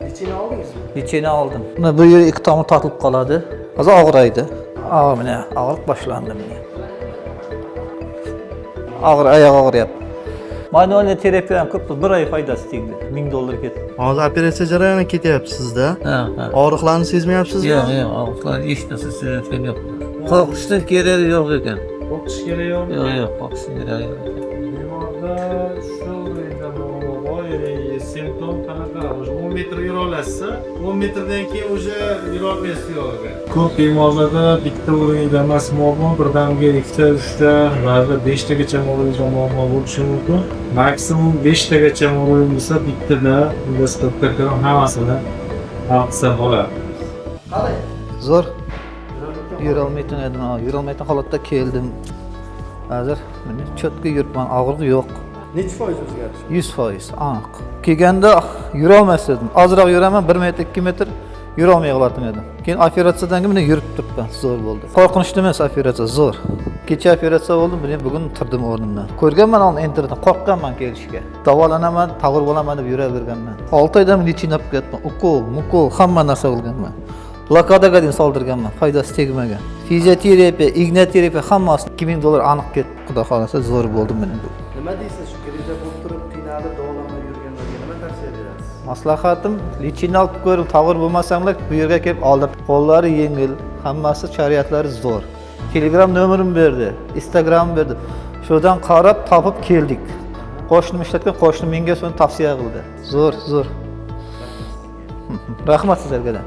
Lichini oldingizmi? Lichini oldim. Mana bu yer ikki tomon tortilib qoladi. Hozir og'raydi. Mana og'riq boshlandi menga. Oyoq og'riyapti. Manual terapiya ham ko'p, bir oy foydasi tegdi. $1000 ketdi. Hozir operatsiya jarayoni ketyapti sizda. Ha. Og'riqlarni sezmayapsizmi? Yo'q, og'riqlar hech narsa sezayotgan yo'q. Qo'rqishni keragi yo'q ekan. Qo'rqish kerak yo'q. Yo'q, qo'rqishni keragi yo'q. Bemorda shu endi bor, simptom qanaqa? 10 metr yura olasizmi? 10 metrdan keyin уже yura olmaysiz yo'lga. Ko'p bemorlarda bitta o'rinda emas muammo, birdaniga 2 ta, 3 ta, ba'zida 5 tagacha muammo bo'lishi mumkin. Maksimum 5 tagacha muammo bo'lsa, bittada endoskopga hammasini hal qilsa bo'ladi. Qalay? Zo'r. Yurolmayman edim, yurolmaydigan holatda keldim. Hozir mana cho'tga yuribman, og'riq yo'q. Necha foiz o'zgarish? 100%, aniq. Kelganda yurolmas edim. Ozroq yuraman, 1 metr, 2 metr yurolmay qoladim edim. Keyin operatsiyadan keyin yurib turibman, zo'r bo'ldi. Qo'rqinchli emas operatsiya, zo'r. Kecha operatsiya bo'ldim, bugun turdim o'rnimdan. Ko'rganman uni internetdan, qo'rqqanman kelishga. Davolanaman, tag'ir bo'laman deb yuraverganman. 6 oydan lichin olib ketdim. Ukol, hamma narsa qilganman. Blokadaga din soldirganman, foydasi tegmagan. Fizioterapiya, ignoterapiya hammasi $2000 aniq ketdi. Xudo xolasa zo'r bo'ldi meni bu. Nima deysiz, shu krizda bo'lib turib qiynalib davolanmay yurganlarga nima tavsiya berasiz? Maslahatim, lichinni olib ko'rib, tag'ir bo'lmasanglar, bu yerga kelib oldir. Qo'llari yengil, hammasi shariatlari zo'r. Telegram nomerim berdi, Instagram berdi. Shundan qarab topib keldik. Qo'shnim ishlatgan qo'shnim menga shuni tavsiya qildi. Zo'r. Rahmat sizlarga.